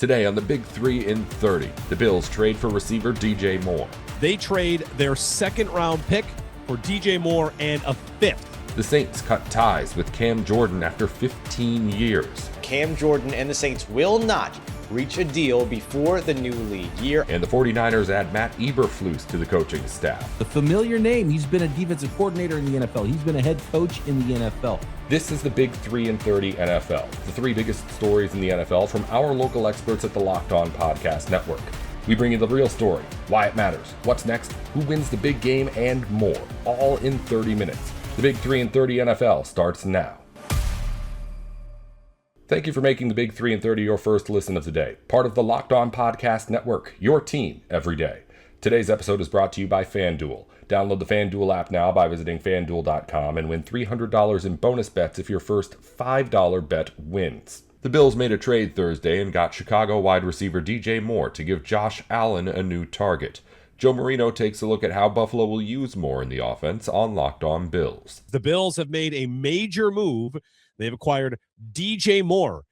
Today on the Big 3 in 30, the Bills trade for receiver DJ Moore. They trade their second-round pick for DJ Moore and a fifth. The Saints cut ties with Cam Jordan after 15 years. Cam Jordan and the Saints will not reach a deal before the new league year. And the 49ers add Matt Eberflus to the coaching staff. The familiar name, he's been a defensive coordinator in the NFL. He's been a head coach in the NFL. This is the Big 3 in 30 NFL, the three biggest stories in the NFL from our local experts at the Locked On Podcast Network. We bring you the real story, why it matters, what's next, who wins the big game, and more, all in 30 minutes. The Big 3 in 30 NFL starts now. Thank you for making the Big 3 in 30 your first listen of the day. Part of the Locked On Podcast Network, your team every day. Today's episode is brought to you by FanDuel. Download the FanDuel app now by visiting FanDuel.com and win $300 in bonus bets if your first $5 bet wins. The Bills made a trade Thursday and got Chicago wide receiver DJ Moore to give Josh Allen a new target. Joe Marino takes a look at how Buffalo will use Moore in the offense on Locked On Bills. The Bills have made a major move. They've acquired DJ Moore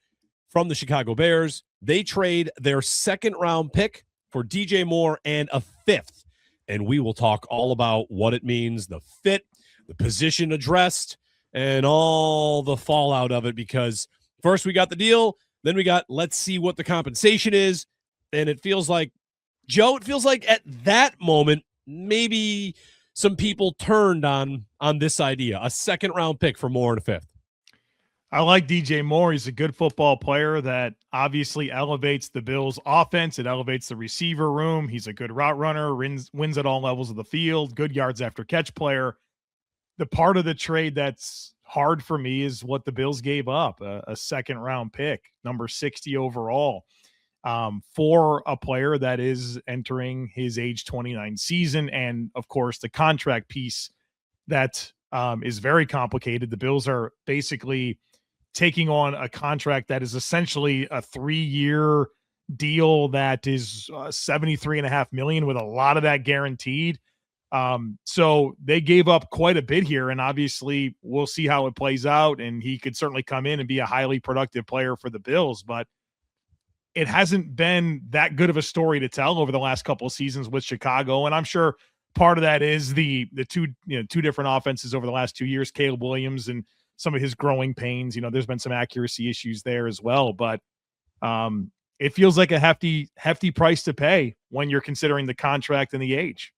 from the Chicago Bears. They trade their second-round pick for DJ Moore and a fifth. And we will talk all about what it means, the fit, the position addressed, and all the fallout of it. Because first we got the deal, then we got let's see what the compensation is. And it feels like, Joe, at that moment, maybe some people turned on this idea, a second-round pick for Moore and a fifth. I like DJ Moore. He's a good football player that obviously elevates the Bills' offense. It elevates the receiver room. He's a good route runner, wins at all levels of the field, good yards after catch player. The part of the trade that's hard for me is what the Bills gave up, a second-round pick, number 60 overall, for a player that is entering his age 29 season. And, of course, the contract piece that is very complicated. The Bills are basically taking on a contract that is essentially a 3-year deal that is $73.5 million with a lot of that guaranteed. So they gave up quite a bit here, and obviously we'll see how it plays out. And he could certainly come in and be a highly productive player for the Bills, but it hasn't been that good of a story to tell over the last couple of seasons with Chicago. And I'm sure part of that is the two different offenses over the last 2 years, Caleb Williams and some of his growing pains. There's been some accuracy issues there as well, but it feels like a hefty price to pay when you're considering the contract and the age.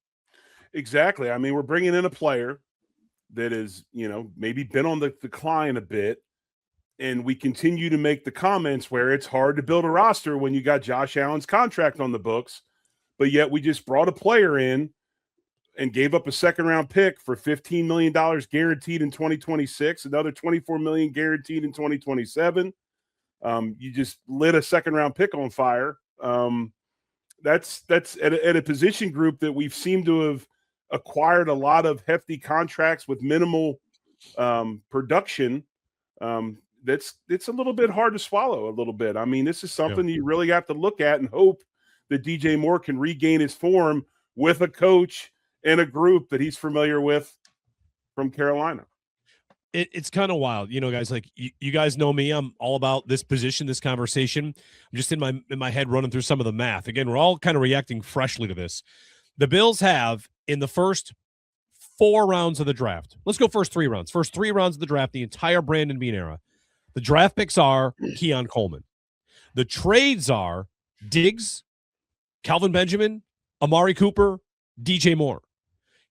Exactly. I mean, we're bringing in a player that is, maybe been on the decline a bit, and we continue to make the comments where it's hard to build a roster when you got Josh Allen's contract on the books, but yet we just brought a player in and gave up a second-round pick for $15 million guaranteed in 2026, another $24 million guaranteed in 2027. You just lit a second-round pick on fire. That's at a position group that we've seemed to have acquired a lot of hefty contracts with minimal production. It's a little bit hard to swallow a little bit. I mean, this is something you really have to look at and hope that DJ Moore can regain his form with a coach and a group that he's familiar with from Carolina. It's kind of wild, guys. Like you guys know me. I'm all about this position, this conversation. I'm just in my head running through some of the math. Again, we're all kind of reacting freshly to this. The Bills have in the first 4 rounds of the draft. Let's go first 3 rounds. First 3 rounds of the draft, the entire Brandon Beane era. The draft picks are Keon Coleman. The trades are Diggs, Calvin Benjamin, Amari Cooper, DJ Moore.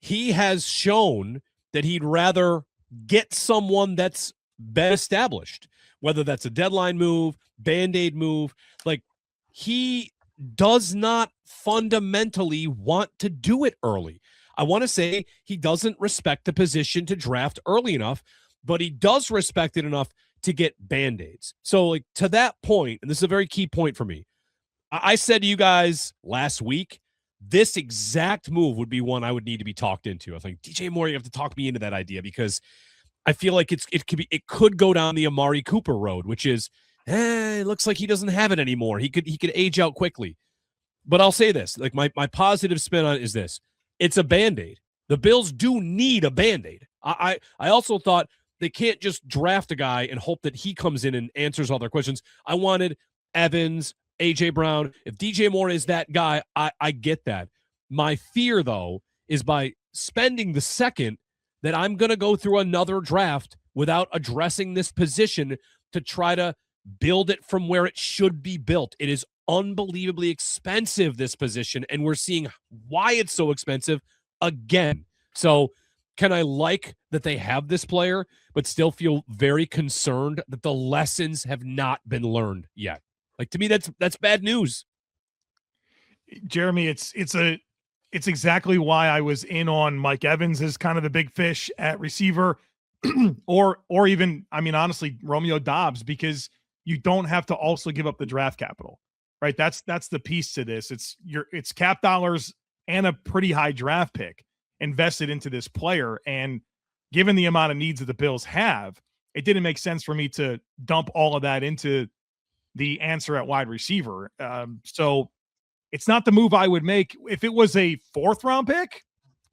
He has shown that he'd rather get someone that's been established, whether that's a deadline move, Band-Aid move. Like, he does not fundamentally want to do it early. I want to say he doesn't respect the position to draft early enough, but he does respect it enough to get Band-Aids. So, like, to that point, and this is a very key point for me, I said to you guys last week, this exact move would be one I would need to be talked into. I was like, DJ Moore, you have to talk me into that idea, because I feel like it could go down the Amari Cooper road, which is, it looks like he doesn't have it anymore. He could age out quickly. But I'll say this, like my positive spin on it is this. It's a Band-Aid. The Bills do need a Band-Aid. I also thought they can't just draft a guy and hope that he comes in and answers all their questions. I wanted Evans, A.J. Brown. If DJ Moore is that guy, I get that. My fear, though, is by spending the second that I'm going to go through another draft without addressing this position to try to build it from where it should be built. It is unbelievably expensive, this position, and we're seeing why it's so expensive again. So can I like that they have this player, but still feel very concerned that the lessons have not been learned yet? Like, to me, that's bad news. Jeremy, it's exactly why I was in on Mike Evans as kind of the big fish at receiver, or even, I mean, honestly, Romeo Doubs, because you don't have to also give up the draft capital, right? That's the piece to this. It's cap dollars and a pretty high draft pick invested into this player. And given the amount of needs that the Bills have, it didn't make sense for me to dump all of that into the answer at wide receiver. So it's not the move I would make. If it was a 4th round pick,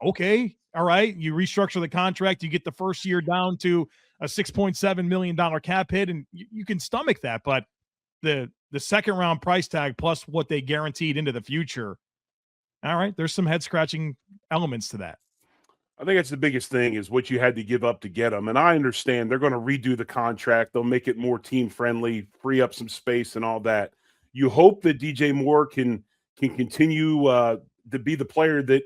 okay, all right, you restructure the contract, you get the first year down to a $6.7 million cap hit, and you can stomach that. But the second round price tag plus what they guaranteed into the future, all right, there's some head scratching elements to that. I think that's the biggest thing, is what you had to give up to get them. And I understand they're going to redo the contract. They'll make it more team friendly, free up some space and all that. You hope that DJ Moore can continue to be the player that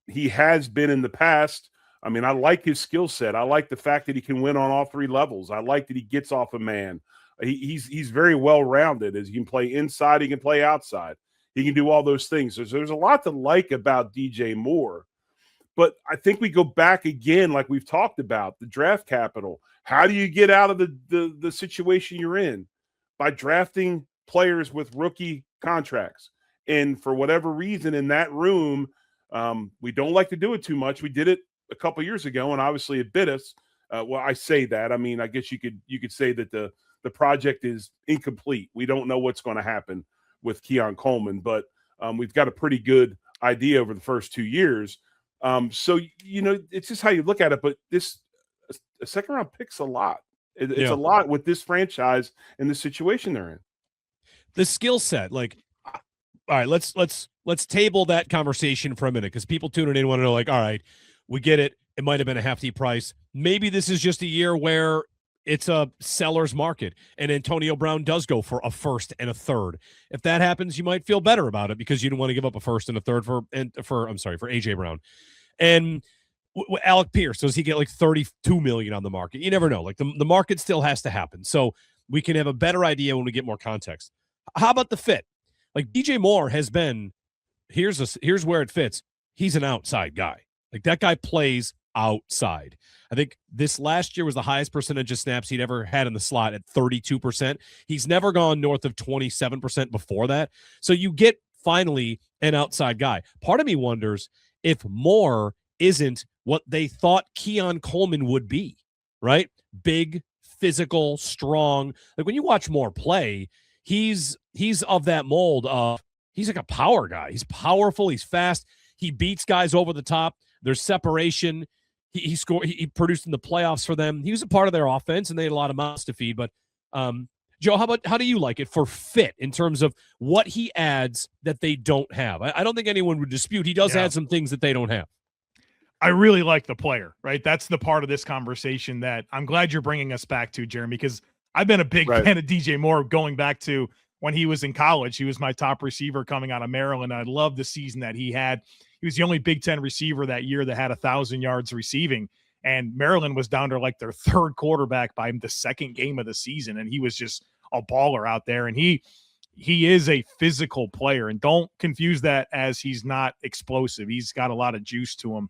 he has been in the past. I mean, I like his skill set. I like the fact that he can win on all 3 levels. I like that he gets off a man. He's very well-rounded. As he can play inside, he can play outside. He can do all those things. There's a lot to like about DJ Moore. But I think we go back again, like we've talked about, the draft capital. How do you get out of the situation you're in? By drafting players with rookie contracts. And for whatever reason in that room, we don't like to do it too much. We did it a couple years ago, and obviously it bit us. Well, I say that. I mean, I guess you could say that the project is incomplete. We don't know what's going to happen with Keon Coleman, but we've got a pretty good idea over the first 2 years. So, it's just how you look at it. But a second round pick's a lot. It's a lot with this franchise and the situation they're in. The skill set, like, all right, let's table that conversation for a minute, because people tuning in want to know, like, all right, we get it. It might have been a hefty price. Maybe this is just a year where it's a seller's market and Antonio Brown does go for a 1st and a 3rd. If that happens, you might feel better about it because you don't want to give up a 1st and a 3rd for AJ Brown. And Alec Pierce, does he get like $32 million on the market? You never know. Like, the market still has to happen. So we can have a better idea when we get more context. How about the fit? Like, DJ Moore has been, here's where it fits. He's an outside guy. Like, that guy plays outside. I think this last year was the highest percentage of snaps he'd ever had in the slot at 32%. He's never gone north of 27% before that. So you get finally an outside guy. Part of me wonders if Moore isn't what they thought Keon Coleman would be, right? Big, physical, strong. Like, when you watch Moore play, he's of that mold of, he's like a power guy. He's powerful. He's fast. He beats guys over the top. There's separation. He scored. He produced in the playoffs for them. He was a part of their offense, and they had a lot of mouths to feed. But Joe, how do you like it for fit in terms of what he adds that they don't have? I don't think anyone would dispute he does add some things that they don't have. I really like the player, right? That's the part of this conversation that I'm glad you're bringing us back to, Jeremy, because I've been a big fan of DJ Moore going back to when he was in college. He was my top receiver coming out of Maryland. I loved the season that he had. He was the only Big Ten receiver that year that had 1,000 yards receiving. And Maryland was down to like their 3rd quarterback by the 2nd game of the season. And he was just a baller out there. And he is a physical player. And don't confuse that as he's not explosive. He's got a lot of juice to him.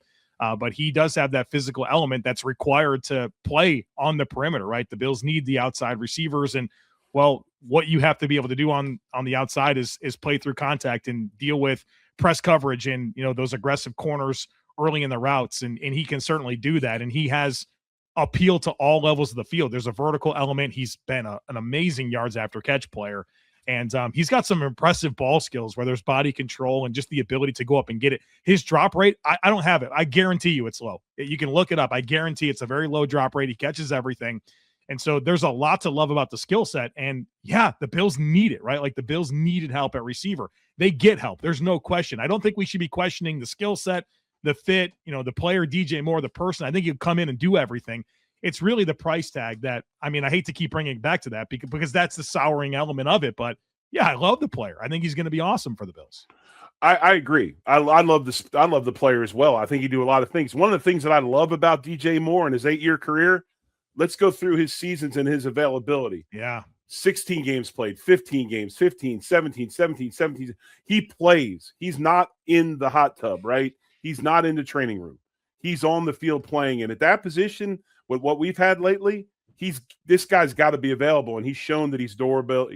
But he does have that physical element that's required to play on the perimeter, right? The Bills need the outside receivers. And, well, what you have to be able to do on the outside is play through contact and deal with press coverage and, those aggressive corners early in the routes. And he can certainly do that. And he has appeal to all levels of the field. There's a vertical element. He's been an amazing yards after catch player. And he's got some impressive ball skills where there's body control and just the ability to go up and get it. His drop rate, I don't have it. I guarantee you it's low. You can look it up. I guarantee it's a very low drop rate. He catches everything. And so there's a lot to love about the skill set. And yeah, the Bills need it, right? Like the Bills needed help at receiver. They get help. There's no question. I don't think we should be questioning the skill set, the fit, the player, DJ Moore, the person. I think he'll come in and do everything. It's really the price tag that, I hate to keep bringing it back to that because that's the souring element of it. But yeah, I love the player. I think he's going to be awesome for the Bills. I agree. I love this. I love the player as well. I think he do a lot of things. One of the things that I love about DJ Moore in his 8-year career, let's go through his seasons and his availability. Yeah. 16 games played, 15 games, 15, 17, 17, 17. He plays. He's not in the hot tub, right? He's not in the training room. He's on the field playing. And at that position, with what we've had lately, this guy's got to be available. And he's shown that he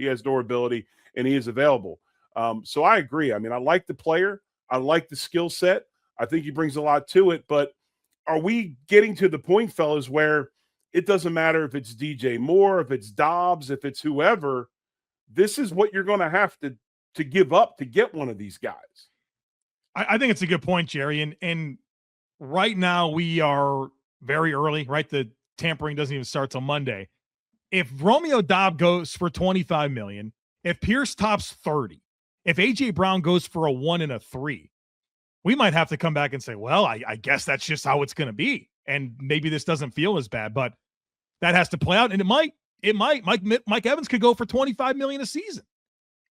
has durability, and he is available. So I agree. I like the player. I like the skill set. I think he brings a lot to it. But are we getting to the point, fellas, where it doesn't matter if it's DJ Moore, if it's Dobbs, if it's whoever, this is what you're going to have to give up to get one of these guys? I think it's a good point, Jerry. And right now we are very early, right? The tampering doesn't even start till Monday. If Romeo Dobbs goes for $25 million, if Pierce tops 30, if AJ Brown goes for a 1 and a 3, we might have to come back and say, well, I guess that's just how it's going to be. And maybe this doesn't feel as bad, but that has to play out. And it might. Mike Evans could go for $25 million a season.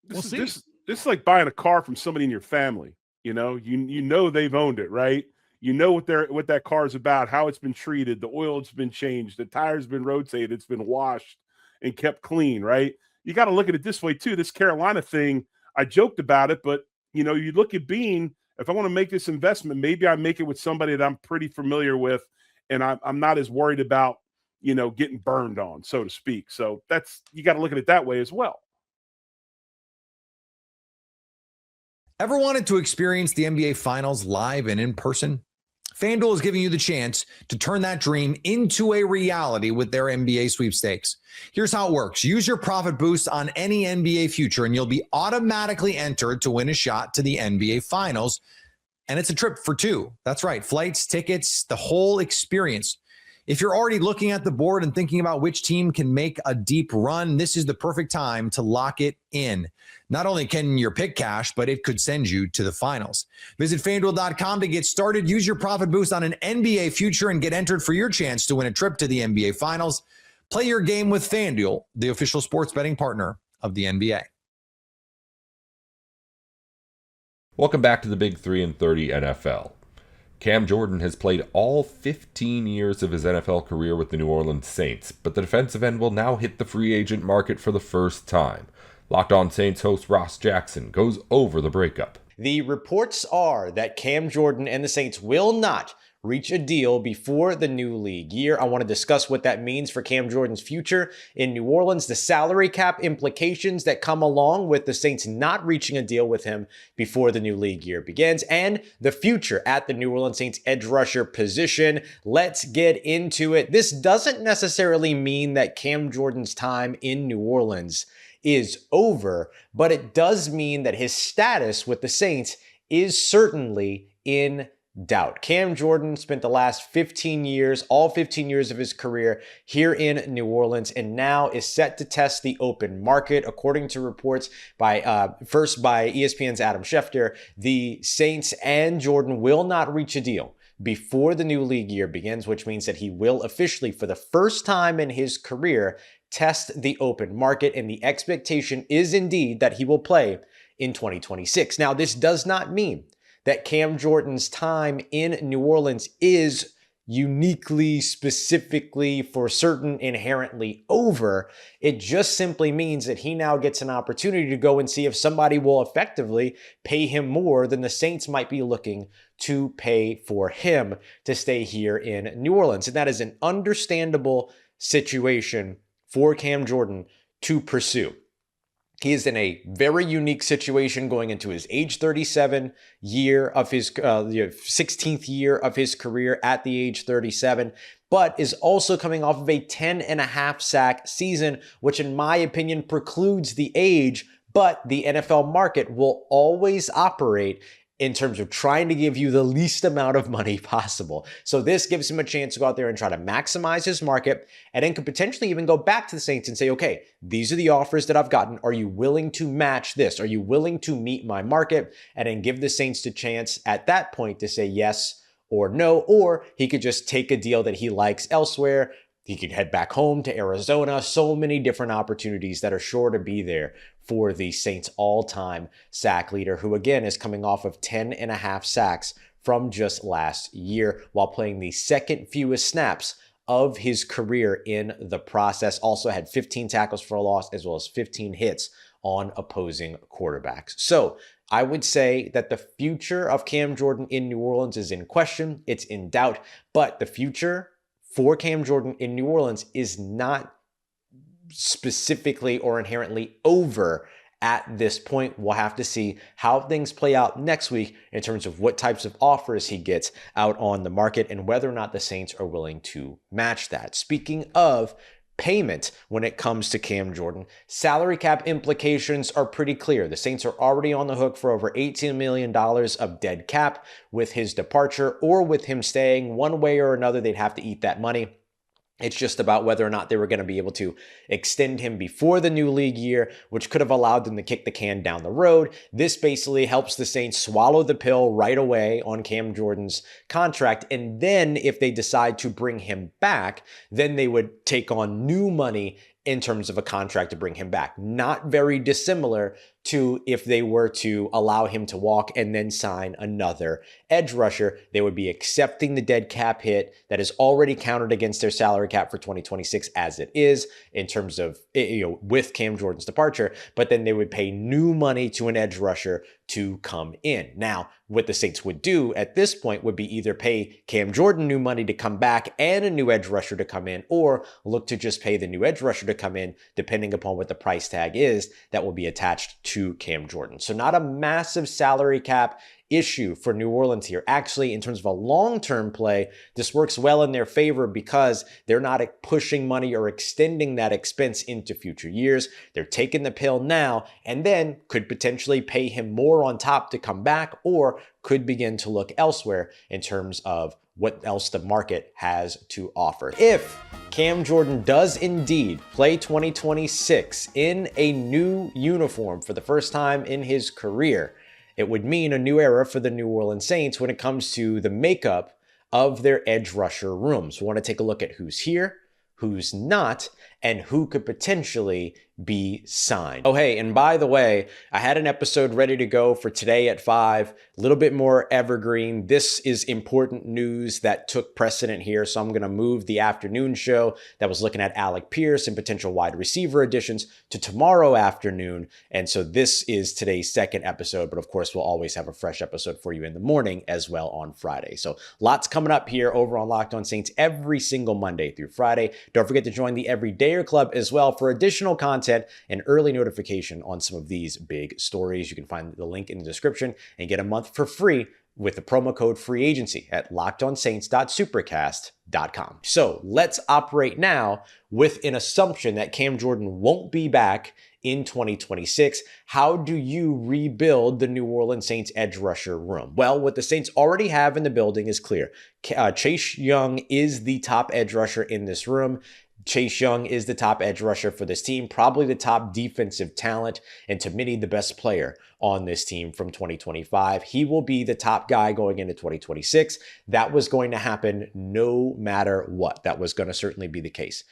We'll see. This is like buying a car from somebody in your family. You know they've owned it, right? You know what that car is about, how it's been treated, the oil's been changed, the tire's been rotated, it's been washed and kept clean, right? You got to look at it this way too. This Carolina thing, I joked about it, but you look at Bean. If I want to make this investment, maybe I make it with somebody that I'm pretty familiar with, and I'm not as worried about getting burned on, so to speak. So you got to look at it that way as well. Ever wanted to experience the NBA Finals live and in person? FanDuel is giving you the chance to turn that dream into a reality with their NBA sweepstakes. Here's how it works. Use your profit boost on any NBA future, and you'll be automatically entered to win a shot to the NBA Finals. And it's a trip for two. That's right. Flights, tickets, the whole experience. If you're already looking at the board and thinking about which team can make a deep run, this is the perfect time to lock it in. Not only can your pick cash, but it could send you to the finals. Visit FanDuel.com to get started. Use your profit boost on an NBA future and get entered for your chance to win a trip to the NBA Finals. Play your game with FanDuel, the official sports betting partner of the NBA. Welcome back to the Big 3 and 30 NFL. Cam Jordan has played all 15 years of his NFL career with the New Orleans Saints, but the defensive end will now hit the free agent market for the first time. Locked On Saints host Ross Jackson goes over the breakup. The reports are that Cam Jordan and the Saints will not reach a deal before the new league year. I want to discuss what that means for Cam Jordan's future in New Orleans, the salary cap implications that come along with the Saints not reaching a deal with him before the new league year begins, and the future at the New Orleans Saints edge rusher position. Let's get into it. This doesn't necessarily mean that Cam Jordan's time in New Orleans is over, but it does mean that his status with the Saints is certainly in doubt. Cam Jordan spent the last 15 years, all 15 years of his career here in New Orleans, and now is set to test the open market. According to reports by ESPN's Adam Schefter, the Saints and Jordan will not reach a deal before the new league year begins, which means that he will officially, for the first time in his career, test the open market, and the expectation is indeed that he will play in 2026. Now, this does not mean that Cam Jordan's time in New Orleans is uniquely, specifically, for certain, inherently over. It just simply means that he now gets an opportunity to go and see if somebody will effectively pay him more than the Saints might be looking to pay for him to stay here in New Orleans. And that is an understandable situation for Cam Jordan to pursue. He is in a very unique situation going into his age 37 year of his 16th year of his career at the age 37, but is also coming off of a 10.5 sack season, which in my opinion precludes the age, but the NFL market will always operate in terms of trying to give you the least amount of money possible. So this gives him a chance to go out there and try to maximize his market, and then could potentially even go back to the Saints and say, okay, these are the offers that I've gotten. Are you willing to match this? Are you willing to meet my market? And then give the Saints the chance at that point to say yes or no, or he could just take a deal that he likes elsewhere. He could head back home to Arizona. So many different opportunities that are sure to be there for the Saints' all-time sack leader, who again is coming off of 10.5 sacks from just last year while playing the second fewest snaps of his career in the process. Also had 15 tackles for a loss as well as 15 hits on opposing quarterbacks. So I would say that the future of Cam Jordan in New Orleans is in question. It's in doubt, but the future for Cam Jordan in New Orleans is not specifically or inherently over at this point. We'll have to see how things play out next week in terms of what types of offers he gets out on the market and whether or not the Saints are willing to match that. Speaking of payment when it comes to Cam Jordan, salary cap implications are pretty clear. The Saints are already on the hook for over $18 million of dead cap with his departure or with him staying. One way or another, they'd have to eat that money. It's just about whether or not they were going to be able to extend him before the new league year, which could have allowed them to kick the can down the road. This basically helps the Saints swallow the pill right away on Cam Jordan's contract. And then if they decide to bring him back, then they would take on new money in terms of a contract to bring him back. Not very dissimilar to if they were to allow him to walk and then sign another edge rusher. They would be accepting the dead cap hit that is already counted against their salary cap for 2026 as it is in terms of, with Cam Jordan's departure, but then they would pay new money to an edge rusher to come in. Now, what the Saints would do at this point would be either pay Cam Jordan new money to come back and a new edge rusher to come in, or look to just pay the new edge rusher to come in, depending upon what the price tag is that will be attached to Cam Jordan. So not a massive salary cap issue for New Orleans here. Actually, in terms of a long-term play, this works well in their favor because they're not pushing money or extending that expense into future years. They're taking the pill now and then could potentially pay him more on top to come back, or could begin to look elsewhere in terms of what else the market has to offer. If Cam Jordan does indeed play 2026 in a new uniform for the first time in his career, it would mean a new era for the New Orleans Saints when it comes to the makeup of their edge rusher rooms. We want to take a look at who's here, who's not, and who could potentially be signed. Oh, hey, and by the way, I had an episode ready to go for today at 5, a little bit more evergreen. This is important news that took precedent here, so I'm going to move the afternoon show that was looking at Alec Pierce and potential wide receiver additions to tomorrow afternoon. And so this is today's second episode, but of course, we'll always have a fresh episode for you in the morning as well on Friday. So lots coming up here over on Locked On Saints every single Monday through Friday. Don't forget to join the Everydayer Club as well for additional content and early notification on some of these big stories. You can find the link in the description and get a month for free with the promo code FREEAGENCY at lockedonsaints.supercast.com. So let's operate now with an assumption that Cam Jordan won't be back in 2026. How do you rebuild the New Orleans Saints edge rusher room? Well, what the Saints already have in the building is clear. Chase Young is the top edge rusher in this room. Chase Young is the top edge rusher for this team, probably the top defensive talent, and to many, the best player on this team from 2025. He will be the top guy going into 2026. That was going to happen no matter what. That was going to certainly be the case.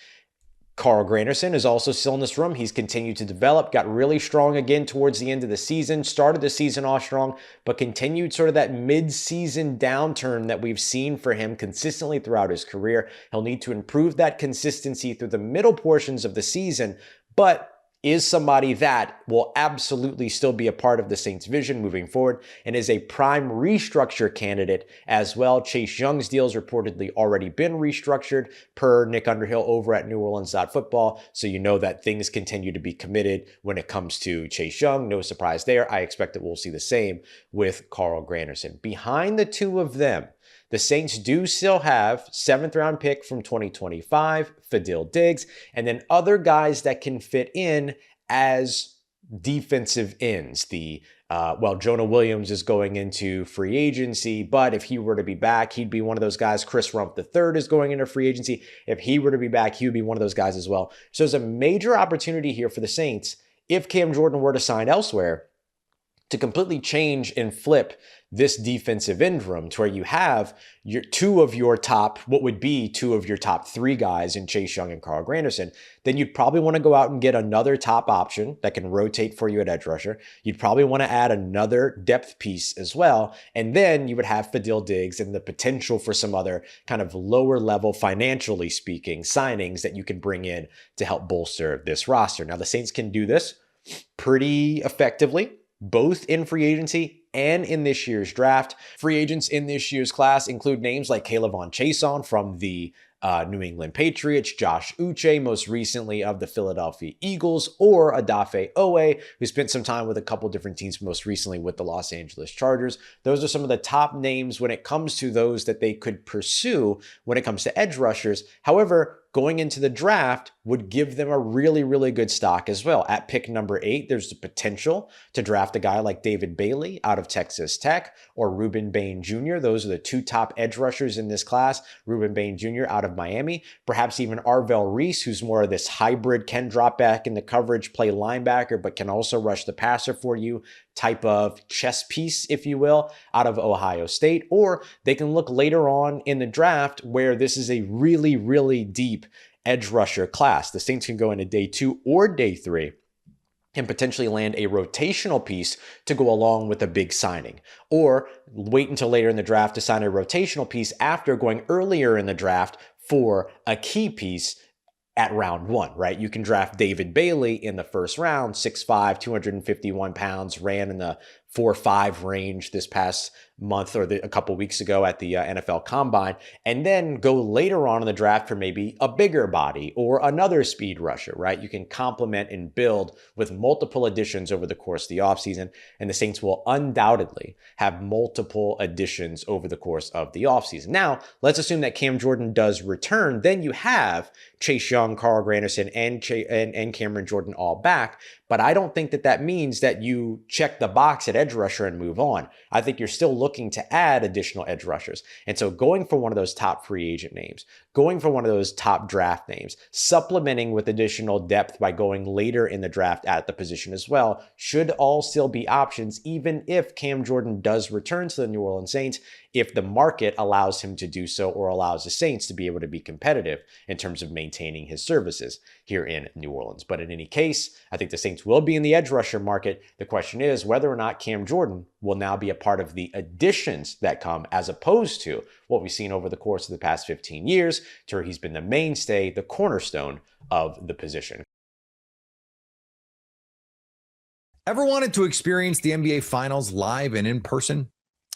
Carl Granderson is also still in this room. He's continued to develop, got really strong again towards the end of the season, started the season off strong, but continued sort of that mid-season downturn that we've seen for him consistently throughout his career. He'll need to improve that consistency through the middle portions of the season, but is somebody that will absolutely still be a part of the Saints' vision moving forward and is a prime restructure candidate as well. Chase Young's deal's reportedly already been restructured per Nick Underhill over at NewOrleans.football, so you know that things continue to be committed when it comes to Chase Young. No surprise there. I expect that we'll see the same with Carl Granderson. Behind the two of them, the Saints do still have 7th round pick from 2025, Fadil Diggs, and then other guys that can fit in as defensive ends. The Jonah Williams is going into free agency, but if he were to be back, he'd be one of those guys. Chris Rump III is going into free agency. If he were to be back, he would be one of those guys as well. So there's a major opportunity here for the Saints, if Cam Jordan were to sign elsewhere, to completely change and flip this defensive end room to where you have two of your top three guys in Chase Young and Carl Granderson. Then you'd probably want to go out and get another top option that can rotate for you at edge rusher. You'd probably want to add another depth piece as well. And then you would have Fadil Diggs and the potential for some other kind of lower level, financially speaking, signings that you can bring in to help bolster this roster. Now, the Saints can do this pretty effectively, both in free agency and in this year's draft. Free agents in this year's class include names like Caleb Von Chason from the New England Patriots, Josh Uche, most recently of the Philadelphia Eagles, or Odafe Owe, who spent some time with a couple different teams, most recently with the Los Angeles Chargers. Those are some of the top names when it comes to those that they could pursue when it comes to edge rushers. However, going into the draft would give them a really, really good stock as well. At pick number 8, there's the potential to draft a guy like David Bailey out of Texas Tech or Ruben Bain Jr. Those are the two top edge rushers in this class. Ruben Bain Jr. out of Miami, perhaps even Arvell Reese, who's more of this hybrid, can drop back in the coverage, play linebacker, but can also rush the passer for you type of chess piece, if you will, out of Ohio State. Or they can look later on in the draft where this is a really, really deep edge rusher class. The Saints can go into day 2 or day 3 and potentially land a rotational piece to go along with a big signing, or wait until later in the draft to sign a rotational piece after going earlier in the draft for a key piece at round 1, right? You can draft David Bailey in the first round, 6'5", 251 pounds, ran in the 4.5 range this past month or a couple weeks ago at the NFL Combine, and then go later on in the draft for maybe a bigger body or another speed rusher, right? You can complement and build with multiple additions over the course of the offseason, and the Saints will undoubtedly have multiple additions over the course of the offseason. Now, let's assume that Cam Jordan does return. Then you have Chase Young, Carl Granderson, and Cameron Jordan all back, but I don't think that means that you check the box at edge rusher and move on. I think you're still looking to add additional edge rushers. And so going for one of those top free agent names, going for one of those top draft names, supplementing with additional depth by going later in the draft at the position as well, should all still be options, even if Cam Jordan does return to the New Orleans Saints, if the market allows him to do so or allows the Saints to be able to be competitive in terms of maintaining his services here in New Orleans. But in any case, I think the Saints will be in the edge rusher market. The question is whether or not Cam Jordan will now be a part of the additions that come, as opposed to what we've seen over the course of the past 15 years, to where he's been the mainstay, the cornerstone of the position. Ever wanted to experience the NBA Finals live and in person?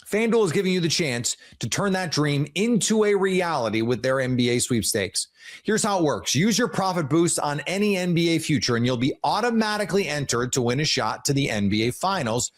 FanDuel is giving you the chance to turn that dream into a reality with their NBA sweepstakes. Here's how it works. Use your profit boost on any NBA future, and you'll be automatically entered to win a shot to the NBA Finals.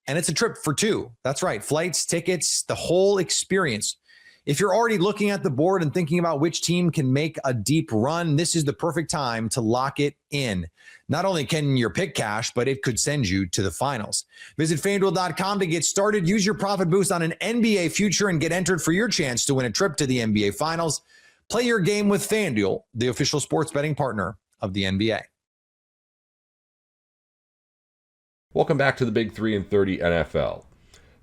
And it's a trip for 2. That's right. Flights, tickets, the whole experience. If you're already looking at the board and thinking about which team can make a deep run, this is the perfect time to lock it in. Not only can your pick cash, but it could send you to the finals. Visit FanDuel.com to get started. Use your profit boost on an NBA future and get entered for your chance to win a trip to the NBA Finals. Play your game with FanDuel, the official sports betting partner of the NBA. Welcome back to the Big 3 and 30 NFL.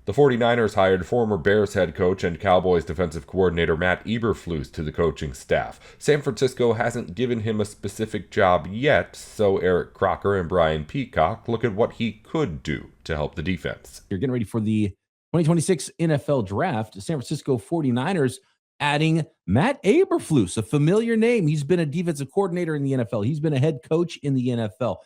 The 49ers hired former Bears head coach and Cowboys defensive coordinator Matt Eberflus to the coaching staff. San Francisco hasn't given him a specific job yet, so Eric Crocker and Brian Peacock look at what he could do to help the defense. You're getting ready for the 2026 NFL Draft. San Francisco 49ers adding Matt Eberflus, a familiar name. He's been a defensive coordinator in the NFL. He's been a head coach in the NFL.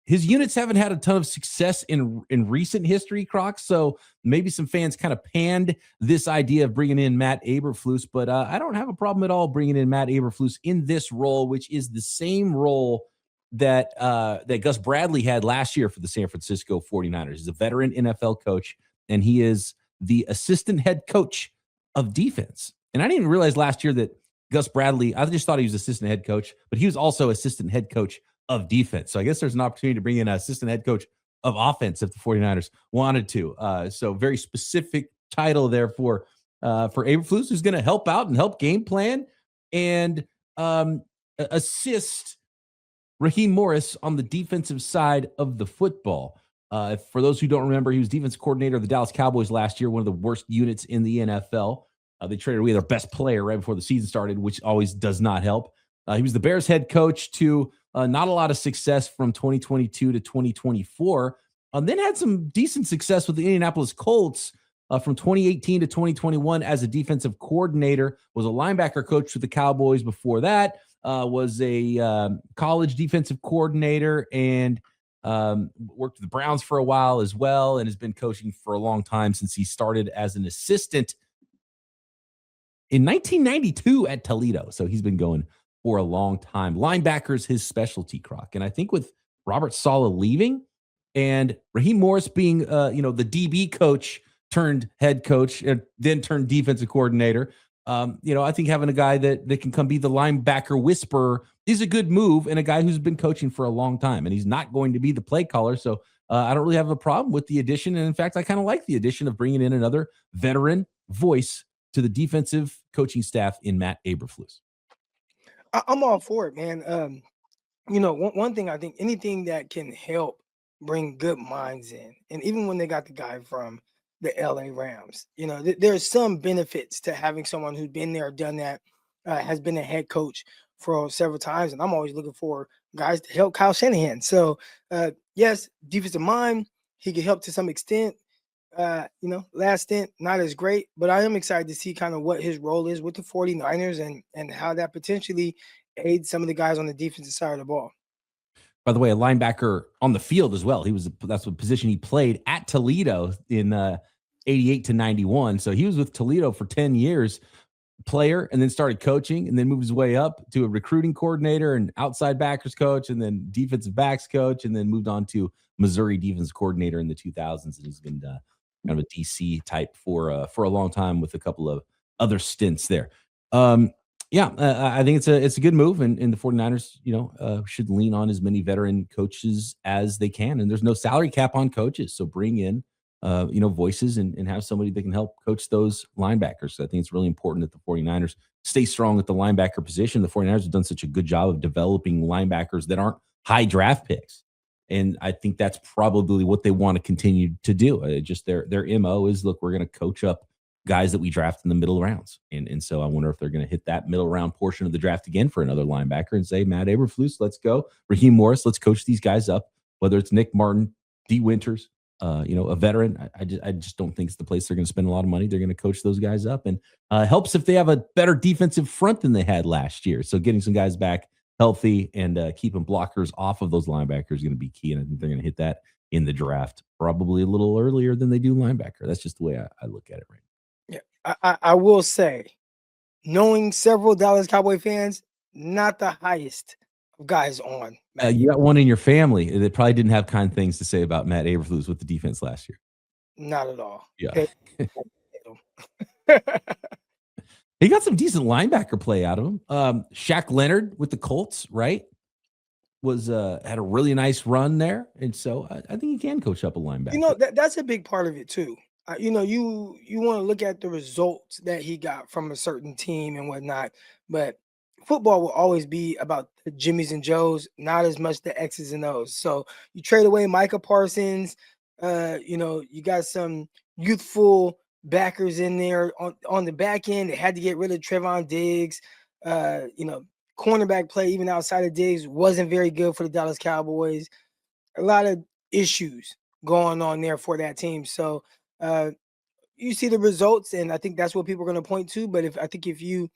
His units haven't had a ton of success in recent history, Croc, so maybe some fans kind of panned this idea of bringing in Matt Eberflus, but I don't have a problem at all bringing in Matt Eberflus in this role, which is the same role that Gus Bradley had last year for the San Francisco 49ers. He's a veteran NFL coach, and he is the assistant head coach of defense. And I didn't realize last year that Gus Bradley, I just thought he was assistant head coach, but he was also assistant head coach of defense. So I guess there's an opportunity to bring in an assistant head coach offense if the 49ers wanted to. So very specific title there for Eberflus, who's going to help out and help game plan and assist Raheem Morris on the defensive side of the football. For those who don't remember, he was defense coordinator of the Dallas Cowboys last year, one of the worst units in the NFL. They traded away their best player right before the season started, which always does not help. He was the Bears head coach to not a lot of success from 2022 to 2024. Then had some decent success with the Indianapolis Colts from 2018 to 2021 as a defensive coordinator. Was a linebacker coach for the Cowboys before that. Was a college defensive coordinator and worked with the Browns for a while as well, and has been coaching for a long time since he started as an assistant in 1992 at Toledo. So he's been going for a long time. Linebackers his specialty, Croc. And I think with Robert Saleh leaving and Raheem Morris being, the DB coach turned head coach and then turned defensive coordinator, I think having a guy that can come be the linebacker whisperer is a good move, and a guy who's been coaching for a long time, and he's not going to be the play caller. So I don't really have a problem with the addition. And in fact, I kind of like the addition of bringing in another veteran voice to the defensive coaching staff in Matt Eberflus. I'm all for it, man. One thing, I think anything that can help bring good minds in, and even when they got the guy from the LA Rams, there's some benefits to having someone who's been there, done that, has been a head coach for several times. And I'm always looking for guys to help Kyle Shanahan. So yes, defensive mind, he could help to some extent. Last stint, not as great, but I am excited to see kind of what his role is with the 49ers and how that potentially aids some of the guys on the defensive side of the ball. By the way, a linebacker on the field as well. That's what position he played at Toledo in 88 to 91. So he was with Toledo for 10 years, player, and then started coaching, and then moved his way up to a recruiting coordinator and outside backers coach, and then defensive backs coach, and then moved on to Missouri defense coordinator in the 2000s. And he's been kind of a DC type for a long time with a couple of other stints there. I think it's a good move, and the 49ers, should lean on as many veteran coaches as they can. And there's no salary cap on coaches, so bring in voices and have somebody that can help coach those linebackers. So I think it's really important that the 49ers stay strong at the linebacker position. The 49ers have done such a good job of developing linebackers that aren't high draft picks. And I think that's probably what they want to continue to do. Just their MO is, look, we're going to coach up guys that we draft in the middle rounds. And so I wonder if they're going to hit that middle round portion of the draft again for another linebacker and say, Matt Eberflus, let's go. Raheem Morris, let's coach these guys up, whether it's Nick Martin, D. Winters, a veteran. I just don't think it's the place they're going to spend a lot of money. They're going to coach those guys up, and helps if they have a better defensive front than they had last year. So getting some guys back healthy and keeping blockers off of those linebackers is going to be key. And I think they're going to hit that in the draft probably a little earlier than they do linebacker. That's just the way I look at it right now. Yeah, I will say, knowing several Dallas Cowboy fans, not the highest of guys on. You got one in your family that probably didn't have kind things to say about Matt Eberflus with the defense last year. Not at all. Yeah. He got some decent linebacker play out of him. Shaq Leonard with the Colts, right? Had a really nice run there. And so I think he can coach up a linebacker. That's a big part of it too. You want to look at the results that he got from a certain team and whatnot, but football will always be about the Jimmies and Joes, not as much the X's and O's. So you trade away Micah Parsons, you got some youthful backers in there on the back end. They had to get rid of Trevon Diggs. Cornerback play, even outside of Diggs, wasn't very good for the Dallas Cowboys. A lot of issues going on there for that team. So you see the results, and I think that's what people are going to point to. But if you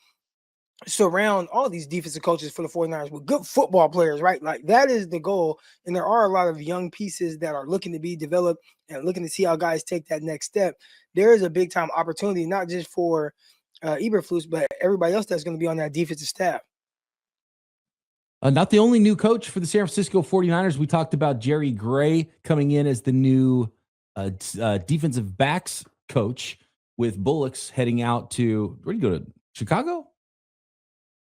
surround all these defensive coaches for the 49ers with good football players, right? Like, that is the goal. And there are a lot of young pieces that are looking to be developed and looking to see how guys take that next step. There is a big time opportunity, not just for Eberflus, but everybody else that's going to be on that defensive staff. Not the only new coach for the San Francisco 49ers. We talked about Jerry Gray coming in as the new defensive backs coach, with Bullocks heading out to, where did he go to? Chicago?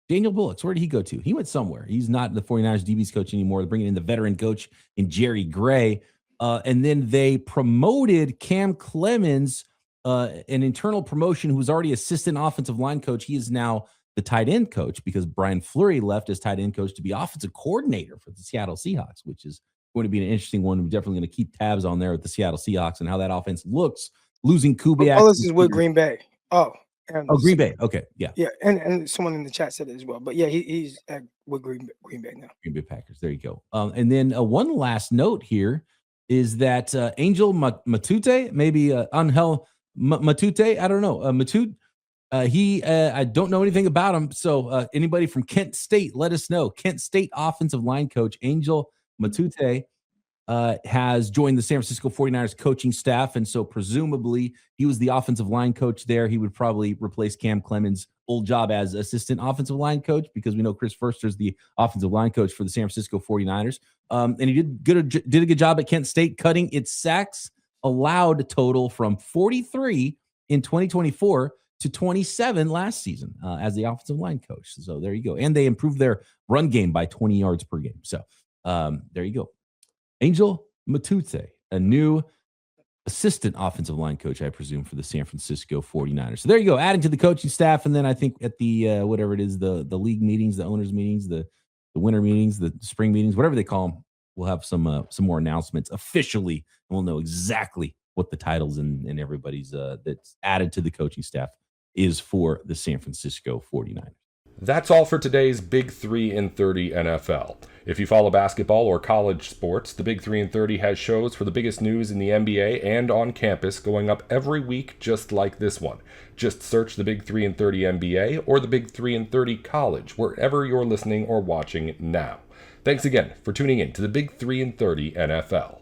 Daniel Bullocks, where did he go to? He went somewhere. He's not the 49ers DB's coach anymore. They're bringing in the veteran coach in Jerry Gray. And then they promoted Cam Clemens, an internal promotion, who was already assistant offensive line coach. He is now the tight end coach because Brian Fleury left as tight end coach to be offensive coordinator for the Seattle Seahawks, which is going to be an interesting one. We're definitely going to keep tabs on there with the Seattle Seahawks and how that offense looks. Losing Kubiak. All this is with Green Bay. Green Bay. Okay, yeah. Yeah, and someone in the chat said it as well. But yeah, he's with Green Bay now. Green Bay Packers. There you go. And then one last note here is that Angel Matute, maybe Angel Matute, I don't know. Matute, I don't know anything about him. So anybody from Kent State, let us know. Kent State offensive line coach Angel Matute has joined the San Francisco 49ers coaching staff. And so presumably he was the offensive line coach there. He would probably replace Cam Clemens' old job as assistant offensive line coach, because we know Chris Foerster is the offensive line coach for the San Francisco 49ers. And he did a good job at Kent State, cutting its sacks allowed total from 43 in 2024 to 27 last season as the offensive line coach. So there you go. And they improved their run game by 20 yards per game. So there you go. Angel Matute, a new assistant offensive line coach, I presume, for the San Francisco 49ers. So there you go, adding to the coaching staff. And then I think at the whatever it is, the league meetings, the owners meetings, the winter meetings, the spring meetings, whatever they call them, we'll have some more announcements officially, and we'll know exactly what the titles and everybody's that's added to the coaching staff is for the San Francisco 49ers. That's all for today's Big 3 in 30 NFL. If you follow basketball or college sports, the Big 3 in 30 has shows for the biggest news in the NBA and on campus going up every week, just like this one. Just search the Big 3 in 30 NBA or the Big 3 in 30 college, wherever you're listening or watching now. Thanks again for tuning in to the Big 3 in 30 NFL.